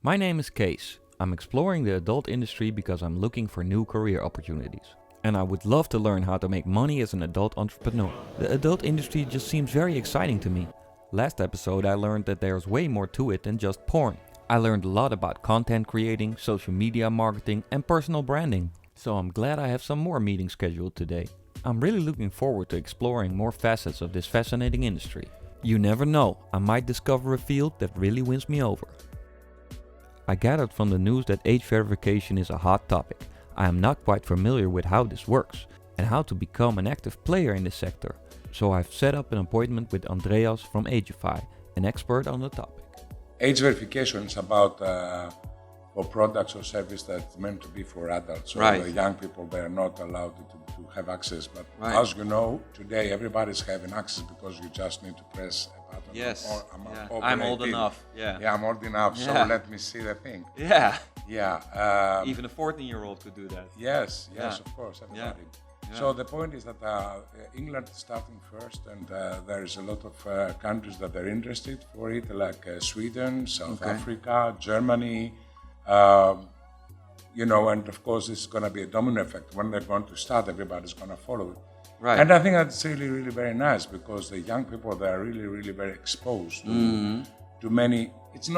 My name is Kees. I'm exploring the adult industry because I'm looking for new career opportunities. And I would love to learn how to make money as an adult entrepreneur. The adult industry just seems very exciting to me. Last episode I learned that there's way more to it than just porn. I learned a lot about content creating, social media marketing and personal branding. So I'm glad I have some more meetings scheduled today. I'm really looking forward to exploring more facets of this fascinating industry. You never know, I might discover a field that really wins me over. I gathered from the news that age verification is a hot topic. I am not quite familiar with how this works and how to become an active player in this sector. So I've set up an appointment with Andreas from Agify, an expert on the topic. Age verification is about for products or service that's meant to be for adults. So Right. the young people, they're not allowed to have access. But Right. as you know, today everybody's having access because you just need to press a button. Yes. Over I'm old 18. enough. Yeah. Yeah, I'm old enough, so Yeah. let me see the thing. Yeah. Yeah. Even a 14-year-old could do that. Yes, Yeah. of course, everybody. Yeah. So the point is that England is starting first, and there's a lot of countries that are interested for it, like Sweden, South Okay. Africa, Germany, and of course it's going to be a domino effect. When they're going to start, everybody's going to follow it. Right. And I think that's really, really very nice because the young people, they are really, really very exposed to many. It's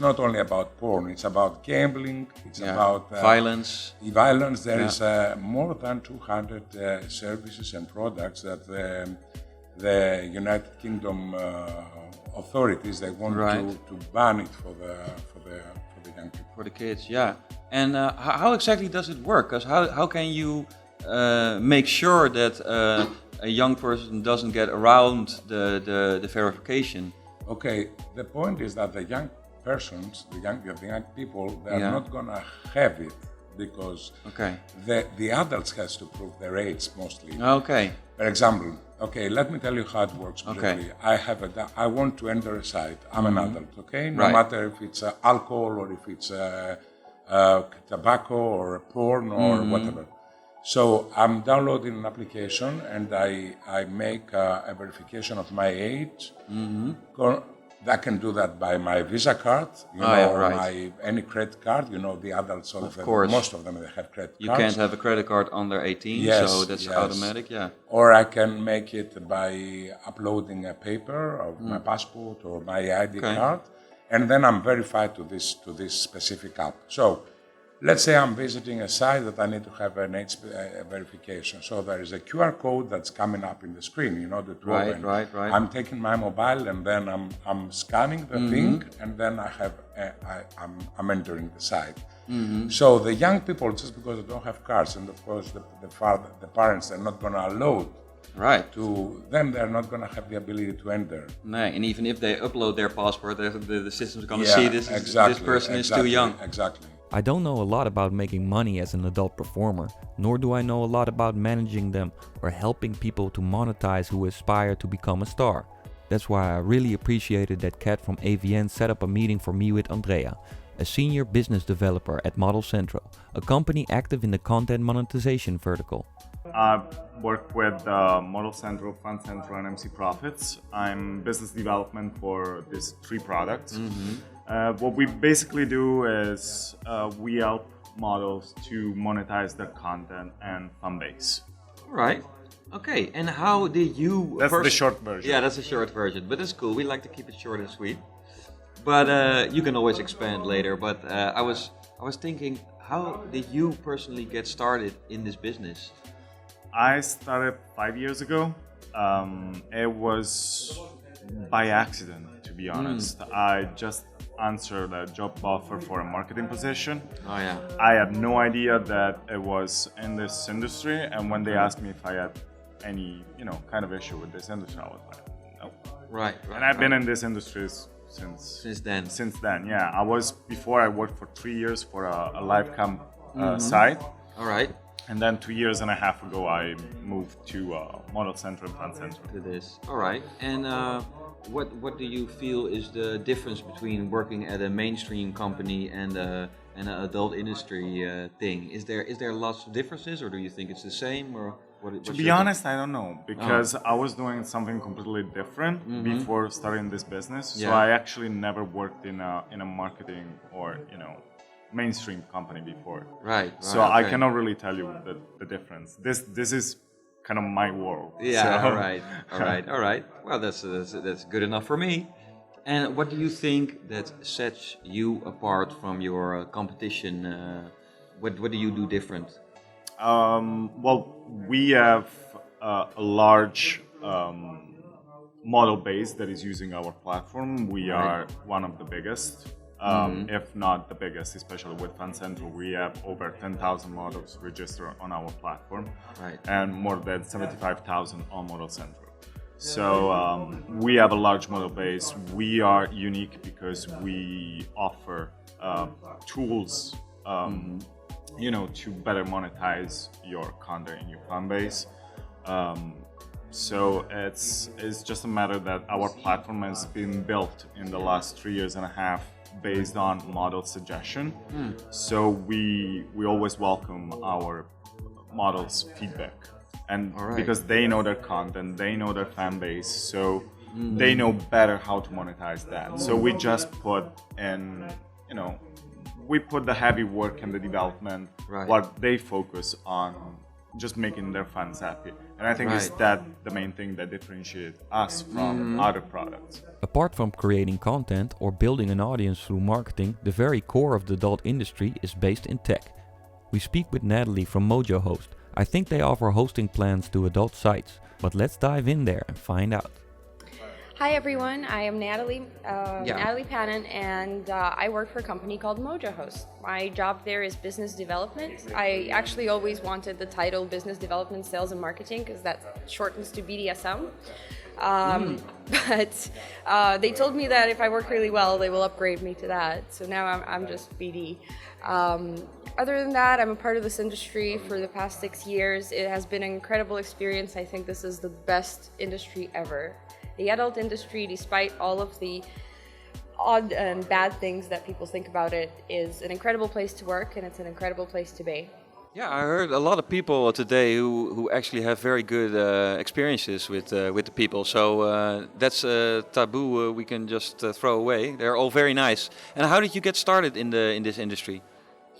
not only about porn. It's about gambling. It's about violence. Violence. There is more than 200 services and products that the United Kingdom authorities they want to ban it for the young people. For the kids, yeah. And how exactly does it work? Because how can you make sure that a young person doesn't get around the verification? Okay, the point is that the young persons, the young people, they are not gonna have it because the adults has to prove their age mostly. Okay. For example, let me tell you how it works briefly. I want to enter a site. I'm an adult, okay? No matter if it's alcohol or if it's tobacco or porn or whatever. So I'm downloading an application and I make a verification of my age. I can do that by my Visa card, my any credit card. The adults, most of them they have credit cards. You can't have a credit card under 18, so that's automatic, yeah. Or I can make it by uploading a paper of my passport or my ID card, and then I'm verified to this specific app. So let's say I'm visiting a site that I need to have an age verification. So there is a QR code that's coming up in the screen, the two of them. Right. I'm taking my mobile and then I'm scanning the thing and then I'm entering the site. So the young people, just because they don't have cards, and of course the parents are not going to allow then they're not going to have the ability to enter. No, and even if they upload their passport, the system's going to see this person is too young. Exactly. I don't know a lot about making money as an adult performer, nor do I know a lot about managing them or helping people to monetize who aspire to become a star. That's why I really appreciated that Kat from AVN set up a meeting for me with Andrea, a senior business developer at Model Centro, a company active in the content monetization vertical. I work with Model Centro, Fund Centro, and MC Profits. I'm business development for these three products. What we basically do is we help models to monetize their content and fan base. Right. Okay. And how did you? That's the short version. Yeah, that's the short version, but it's cool. We like to keep it short and sweet. But you can always expand later. But I was thinking, how did you personally get started in this business? I started 5 years ago. It was by accident, to be honest. I just answered a job offer for a marketing position. Oh yeah. I had no idea that it was in this industry, and when they asked me if I had any, kind of issue with this industry, I was like, no. Right. And I've been in this industry since then. Since then, yeah. Before I worked for 3 years for a live cam site. All right. And then 2 years and a half ago, I moved to Model Centro and Fund Centro. To this. All right. And what do you feel is the difference between working at a mainstream company and an adult industry thing? Is there lots of differences, or do you think it's the same? Or To be honest, I don't know, because I was doing something completely different before starting this business. So I actually never worked in a marketing or mainstream company before. Right. So I cannot really tell you the difference. This is kind of my world. Yeah. So. All right. Well, that's good enough for me. And what do you think that sets you apart from your competition? What do you do different? Well, we have a large model base that is using our platform. We are one of the biggest, if not the biggest, especially with Fan Centro. We have over 10,000 models registered on our platform, and more than 75,000 on Model Centro. So we have a large model base. We are unique because we offer tools to better monetize your content in your fan base. So it's just a matter that our platform has been built in the last 3 years and a half based on model suggestion. So we always welcome our models' feedback, and because they know their content, they know their fan base, so they know better how to monetize that. So we just put in, we put the heavy work in the development, what they focus on just making their fans happy. And I think it's that the main thing that differentiates us from other products. Apart from creating content or building an audience through marketing, the very core of the adult industry is based in tech. We speak with Natalie from MojoHost. I think they offer hosting plans to adult sites, but let's dive in there and find out. Hi everyone, I am Natalie, Natalie Panin, and I work for a company called MojoHost. My job there is business development. I actually always wanted the title Business Development, Sales and Marketing because that shortens to BDSM. But they told me that if I work really well, they will upgrade me to that. So now I'm just BD. Other than that, I'm a part of this industry for the past 6 years. It has been an incredible experience. I think this is the best industry ever. The adult industry, despite all of the odd and bad things that people think about it, is an incredible place to work, and it's an incredible place to be. Yeah, I heard a lot of people today who actually have very good experiences with the people. So that's a taboo we can just throw away. They're all very nice. And how did you get started in this industry?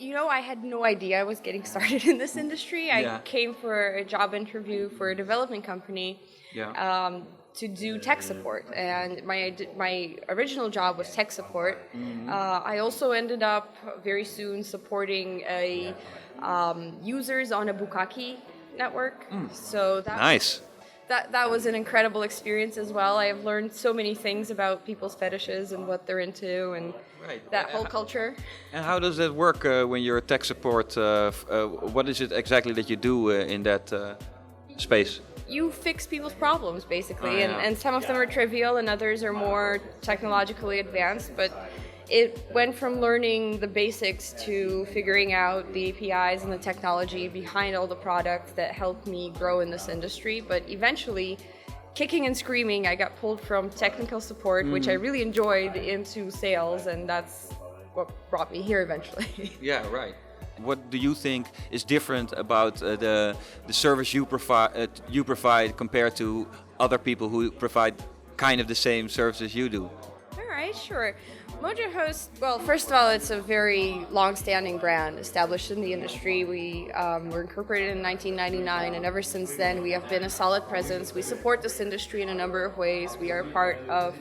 I had no idea I was getting started in this industry. I came for a job interview for a development company. To do tech support, and my original job was tech support. I also ended up very soon supporting users on a bukkake network. So that was an incredible experience as well. I have learned so many things about people's fetishes and what they're into, and that whole culture. And how does that work when you're tech support? What is it exactly that you do in that space? You fix people's problems, basically, and some of them are trivial and others are more technologically advanced, but it went from learning the basics to figuring out the APIs and the technology behind all the products that helped me grow in this industry. But eventually, kicking and screaming, I got pulled from technical support, which I really enjoyed, into sales, and that's what brought me here eventually. Yeah, right. What do you think is different about the service you provide compared to other people who provide kind of the same services you do? All right, sure. MojoHost, well, first of all, it's a very long-standing brand established in the industry. We were incorporated in 1999, and ever since then we have been a solid presence. We support this industry in a number of ways. We are part of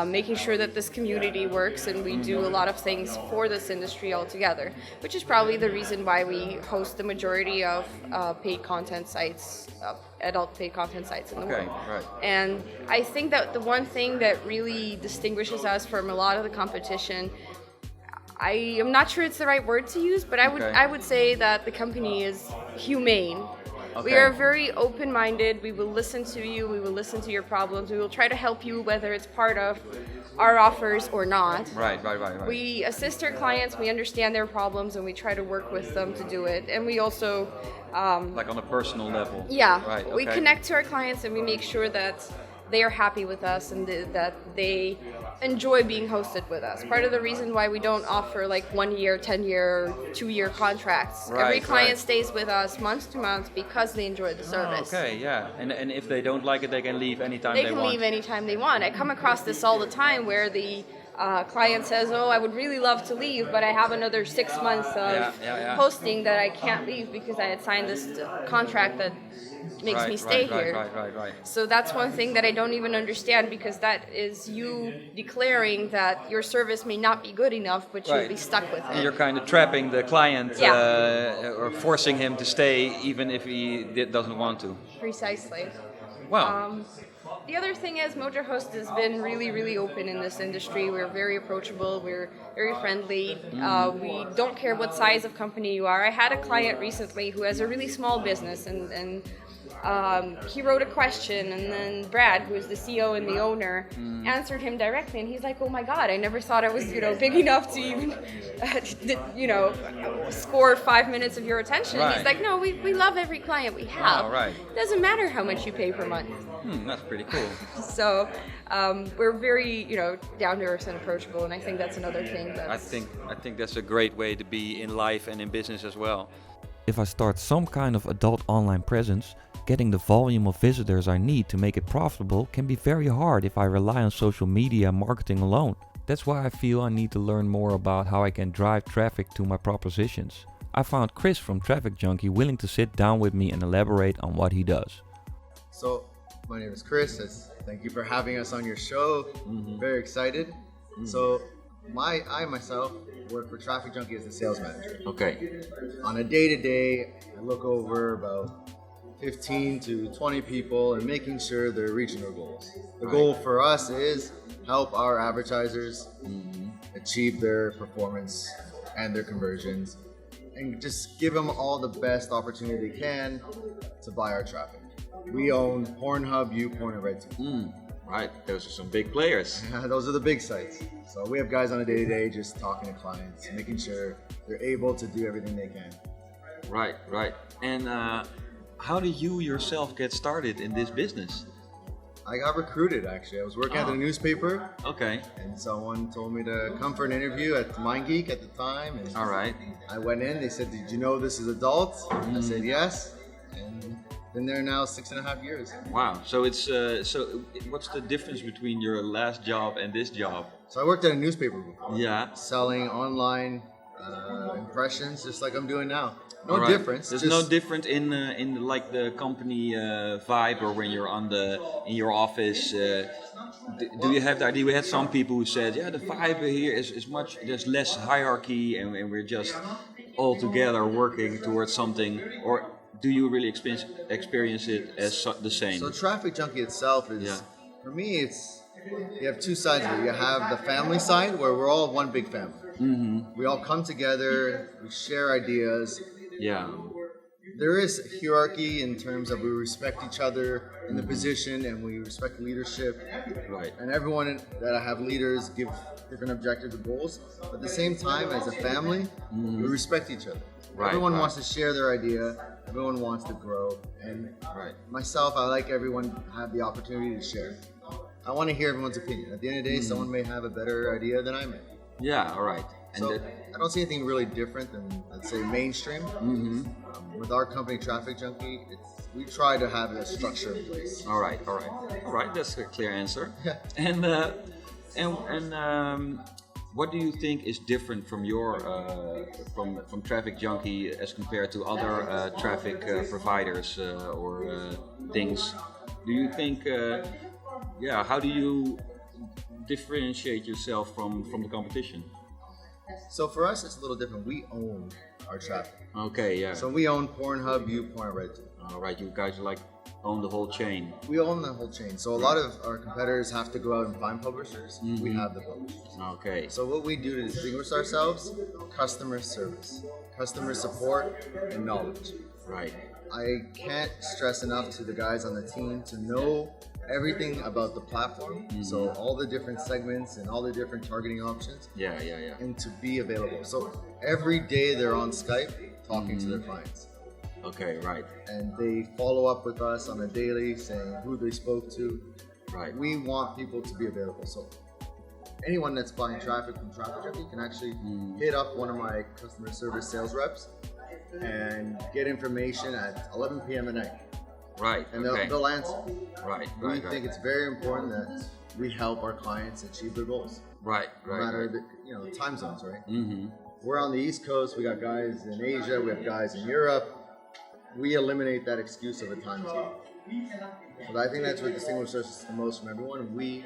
making sure that this community works, and we do a lot of things for this industry altogether, which is probably the reason why we host the majority of paid content sites, adult paid content sites in the world. Right. And I think that the one thing that really distinguishes us from a lot of the competition, I am not sure it's the right word to use, but I would say that the company is humane. We are very open-minded. We will listen to you. We will listen to your problems. We will try to help you, whether it's part of our offers or not. Right. We assist our clients. We understand their problems, and we try to work with them to do it. And we also like on a personal level. Yeah. Right. We connect to our clients, and we make sure that they are happy with us and that they enjoy being hosted with us. Part of the reason why we don't offer like 1 year, 10-year, 2-year contracts. Every client stays with us month to month because they enjoy the service. Oh, okay, yeah. And if they don't like it, they can leave anytime they want. They can leave anytime they want. I come across this all the time where the client says, oh, I would really love to leave, but I have another 6 months of hosting that I can't leave because I had signed this contract that makes me stay here. Right. So that's one thing that I don't even understand, because that is you declaring that your service may not be good enough, but you'll be stuck with it. You're kind of trapping the client or forcing him to stay even if he doesn't want to. Precisely. Wow. The other thing is MojoHost has been really, really open in this industry. We're very approachable. We're very friendly. We don't care what size of company you are. I had a client recently who has a really small business, and he wrote a question, and then Brad, who is the CEO and the owner, answered him directly, and he's like, oh my god, I never thought I was big enough to even score 5 minutes of your attention. And he's like, no, we love every client we have. It doesn't matter how much you pay per month. That's pretty cool. So we're very down to earth and approachable, and I think that's another thing that's... I think that's a great way to be in life and in business as well. If I start some kind of adult online presence, getting the volume of visitors I need to make it profitable can be very hard if I rely on social media marketing alone. That's why I feel I need to learn more about how I can drive traffic to my propositions. I found Chris from Traffic Junky willing to sit down with me and elaborate on what he does. So, my name is Chris. Thank you for having us on your show. Very excited. So, I myself work for Traffic Junky as a sales manager. Okay. On a day-to-day, I look over about 15 to 20 people and making sure they're reaching their goals. The goal for us is help our advertisers achieve their performance and their conversions, and just give them all the best opportunity they can to buy our traffic. We own Pornhub, YouPorn, and RedTube. Right, those are some big players. Those are the big sites. So we have guys on a day-to-day just talking to clients, making sure they're able to do everything they can. Right. And how did you yourself get started in this business? I got recruited, actually. I was working at the newspaper. Okay. And someone told me to come for an interview at MindGeek at the time. And all right. I went in. They said, did you know this is adult? I said, yes. And been there now 6.5 years. Wow. So it's so what's the difference between your last job and this job? So I worked at a newspaper before. Yeah. Selling online impressions, just like I'm doing now. No difference. There's no difference in like the company vibe, or when you're in your office. Do you have the idea? We had some people who said, the vibe here is much. There's less hierarchy, and we're just all together working towards something. Or do you really experience it as the same? So Traffic Junky itself is, for me, you have two sides of it. You have the family side, where we're all one big family. We all come together, we share ideas. There is hierarchy in terms of we respect each other in the position, and we respect leadership. Right. And everyone that I have leaders give different objectives and goals. But at the same time, as a family, we respect each other. Everyone wants to share their idea. Everyone wants to grow. And myself, I like everyone to have the opportunity to share. I want to hear everyone's opinion. At the end of the day, someone may have a better idea than I may. Yeah, all right. And so I don't see anything really different than, let's say, mainstream. With our company, Traffic Junky, we try to have a structure in place. All right. That's a clear answer. And what do you think is different from your from Traffic Junky as compared to other traffic providers or things? Do you think? How do you differentiate yourself from the competition? So for us, it's a little different. We own our traffic. Okay, yeah. So we own Pornhub, YouPorn, RedTube. All right, you guys own the whole chain. We own the whole chain. So a lot of our competitors have to go out and find publishers. We have the publishers. Okay. So what we do to distinguish ourselves: customer service, customer support, and knowledge. Right. I can't stress enough to the guys on the team to know everything about the platform, so all the different segments and all the different targeting options, and to be available. So every day they're on Skype talking to their clients. Okay, right. And they follow up with us on a daily, saying who they spoke to, Right. We want people to be available. So anyone that's buying traffic from Traffic Junky can actually hit up one of my customer service sales reps and get information at 11 p.m. at night. Right. And they'll answer. Right. We think it's very important that we help our clients achieve their goals. Right. No matter the time zones, right? Mm-hmm. We're on the East Coast. We got guys in Asia. We have guys in Europe. We eliminate that excuse of a time zone. But I think that's what distinguishes us the most from everyone. We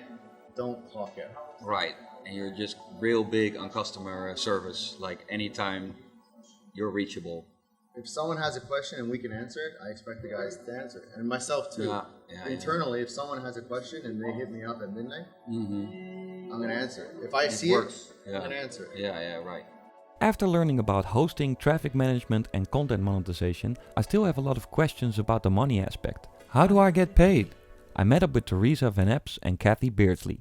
don't clock out. Right. And you're just real big on customer service. Like anytime you're reachable. If someone has a question and we can answer it, I expect the guys to answer it. And myself too. Internally, if someone has a question and they hit me up at midnight, I'm going to answer it. If I see it, I'm going to answer it. Yeah, right. After learning about hosting, traffic management and content monetization, I still have a lot of questions about the money aspect. How do I get paid? I met up with Teresa and Cathy Beardsley,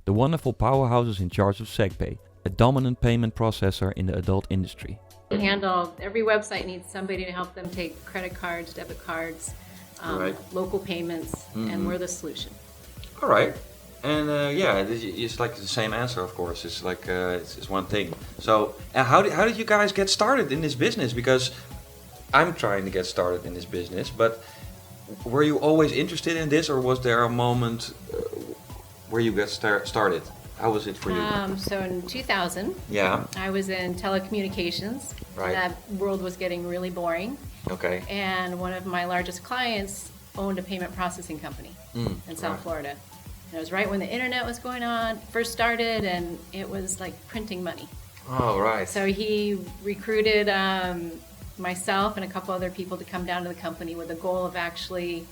the wonderful powerhouses in charge of SegPay, a dominant payment processor in the adult industry. Every website needs somebody to help them take credit cards, debit cards, local payments, and we're the solution. All right. And it's like the same answer, of course. It's like it's one thing. So how did you guys get started in this business? Because I'm trying to get started in this business, but were you always interested in this, or was there a moment where you got started? How was it for you? So in 2000, I was in telecommunications. Right. That world was getting really boring. Okay. And one of my largest clients owned a payment processing company in South Florida. And it was right when the internet was first started, and it was like printing money. Oh, right. So he recruited myself and a couple other people to come down to the company with the goal of actually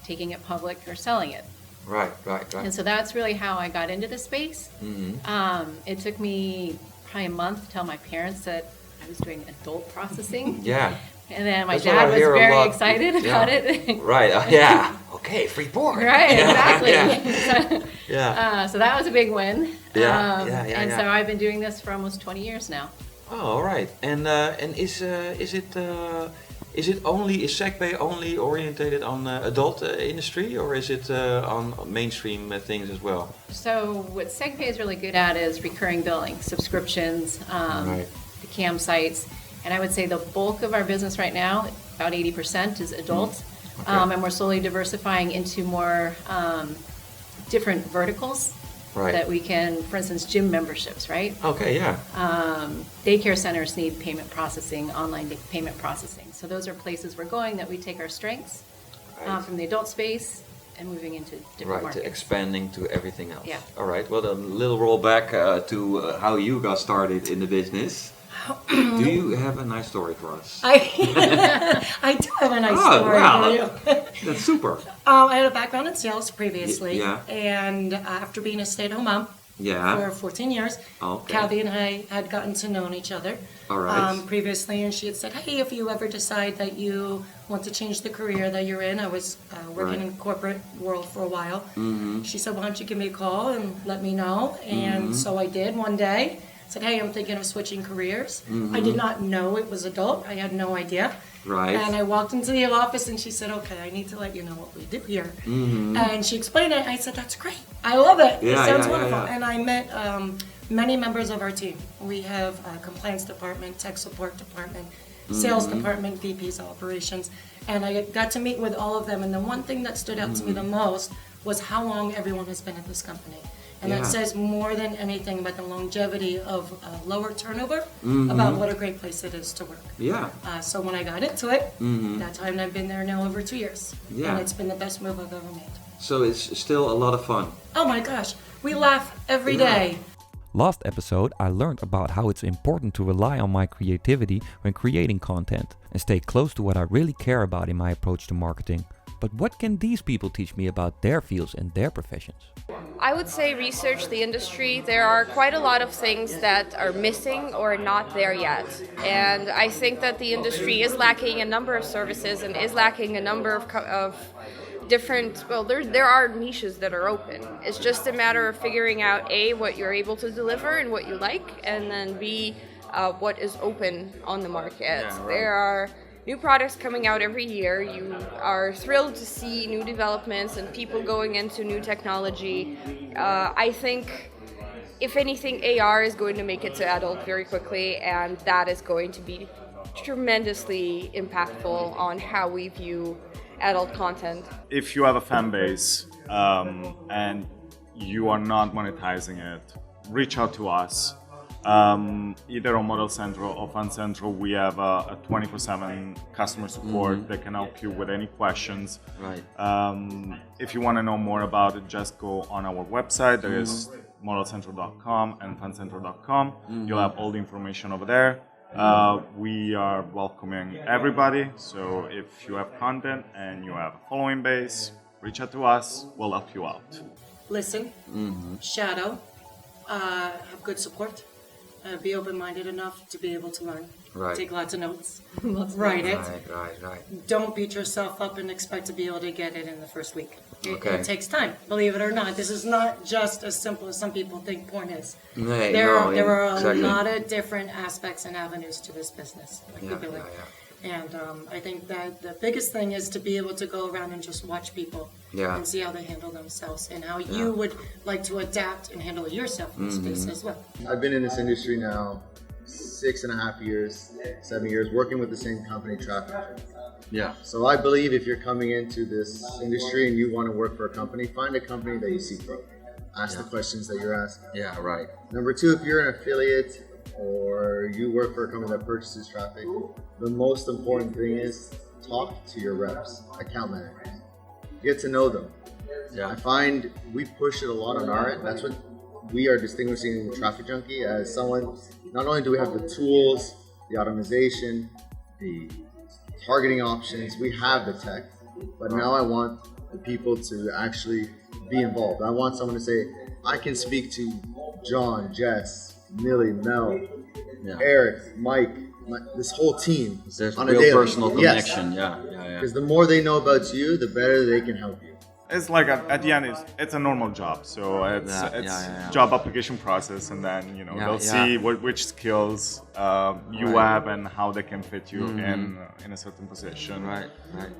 taking it public or selling it. Right. And so that's really how I got into the space. It took me probably a month to tell my parents that I was doing adult processing. Yeah. And then my dad was very excited about it. Right. Okay, free porn. Right, exactly. So that was a big win. And so I've been doing this for almost 20 years now. Oh, all right. And is SegPay only orientated on adult industry, or is it on mainstream things as well? So what SegPay is really good at is recurring billing, subscriptions, the cam sites, and I would say the bulk of our business right now, about 80%, is adult, and we're slowly diversifying into more different verticals. Right. That we can, for instance, gym memberships, right? Okay, yeah. Daycare centers need payment processing, online payment processing. So those are places we're going that we take our strengths from the adult space and moving into different markets. To expanding to everything else. Yeah. All right. Well, a little roll back to how you got started in the business. Do you have a nice story for us? I do have a nice story for you. That's super. I had a background in sales previously, and after being a stay-at-home mom for 14 years, Cathy and I had gotten to know each other previously, and she had said, hey, if you ever decide that you want to change the career that you're in, I was working in the corporate world for a while. She said, why don't you give me a call and let me know? And so I did one day. Said, hey, I'm thinking of switching careers. I did not know it was adult. I had no idea. Right. And I walked into the office and she said, okay, I need to let you know what we do here. And she explained it. I said, that's great. I love it. It sounds wonderful. And I met many members of our team. We have a compliance department, tech support department, sales department, VPs, operations. And I got to meet with all of them. And the one thing that stood out to me the most was how long everyone has been at this company. And that says more than anything about the longevity of lower turnover, about what a great place it is to work. Yeah. So when I got into it, that time I've been there now over 2 years. Yeah. And it's been the best move I've ever made. So it's still a lot of fun. Oh my gosh, we laugh every day. Last episode, I learned about how it's important to rely on my creativity when creating content and stay close to what I really care about in my approach to marketing. But what can these people teach me about their fields and their professions? I would say research the industry. There are quite a lot of things that are missing or not there yet. And I think that the industry is lacking a number of services and is lacking a number of different, well, there are niches that are open. It's just a matter of figuring out A, what you're able to deliver and what you like, and then B, what is open on the market. Yeah, right. There are new products coming out every year. You are thrilled to see new developments and people going into new technology. I think, if anything, AR is going to make it to adult very quickly, and that is going to be tremendously impactful on how we view adult content. If you have a fan base and you are not monetizing it, reach out to us. Either on Model Centro or Fan Centro, we have a 24/7 customer support that can help you with any questions. Right. If you want to know more about it, just go on our website. There is modelcentro.com and fancentro.com. You'll have all the information over there. We are welcoming everybody, so if you have content and you have a following base, reach out to us, we'll help you out. Listen, shadow, have good support, be open-minded enough to be able to learn. Right. Take lots of notes, write it. Right. Don't beat yourself up and expect to be able to get it in the first week. Okay. It takes time, believe it or not. This is not just as simple as some people think porn is. Right, There are exactly. a lot of different aspects and avenues to this business. And I think that the biggest thing is to be able to go around and just watch people and see how they handle themselves and how you would like to adapt and handle yourself in this space as well. I've been in this industry now 6.5 years, 7 years, working with the same company, Traffic Junky. Yeah. So I believe if you're coming into this industry and you want to work for a company, find a company that you see growth. Ask the questions that you're asking. Yeah, right. Number two, if you're an affiliate or you work for a company that purchases traffic, the most important thing is talk to your reps, account managers. Get to know them. Yeah. I find we push it a lot on our end. That's what we are distinguishing Traffic Junky as someone. Not only do we have the tools, the automation, the targeting options, we have the tech, but now I want the people to actually be involved. I want someone to say, I can speak to John, Jess, Millie, Mel, Eric, Mike, this whole team. There's on a real daily. personal connection. Yeah. Because the more they know about you, the better they can help you. It's like at the end, it's a normal job. So it's job application process, and then they'll see which skills you have and how they can fit you in a certain position, Right.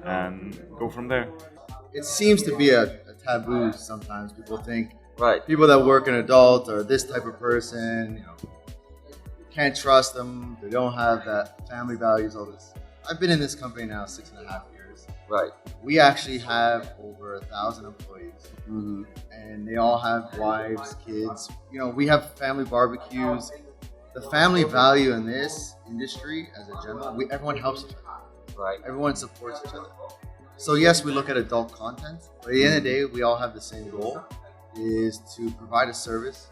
and go from there. It seems to be a taboo sometimes. People think Right. people that work in adult are this type of person. Can't trust them. They don't have that family values. All this. I've been in this company now 6.5 years. Right. We actually have over 1,000 employees, and they all have wives, kids. We have family barbecues. The family value in this industry, as a general, everyone helps each other. Right. Everyone supports each other. So yes, we look at adult content, but at the end of the day, we all have the same goal: is to provide a service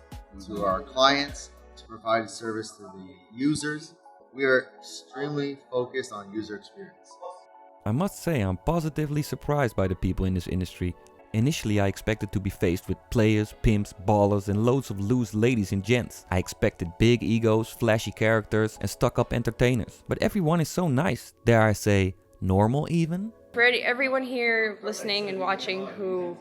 to our clients, to provide a service to the users. We are extremely focused on user experience. I must say I'm positively surprised by the people in this industry. Initially I expected to be faced with players, pimps, ballers and loads of loose ladies and gents. I expected big egos, flashy characters and stuck-up entertainers. But everyone is so nice, dare I say, normal even? For everyone here listening and watching who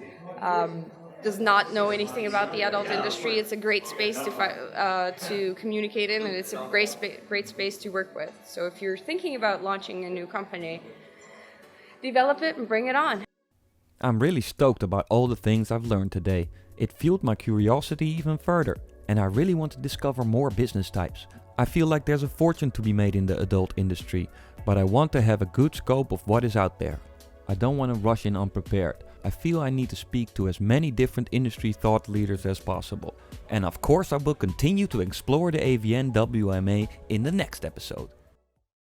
does not know anything about the adult industry, it's a great space to communicate in, and it's a great space to work with. So if you're thinking about launching a new company, develop it and bring it on. I'm really stoked about all the things I've learned today. It fueled my curiosity even further, and I really want to discover more business types. I feel like there's a fortune to be made in the adult industry, but I want to have a good scope of what is out there. I don't want to rush in unprepared. I feel I need to speak to as many different industry thought leaders as possible. And of course I will continue to explore the AVN WMA in the next episode.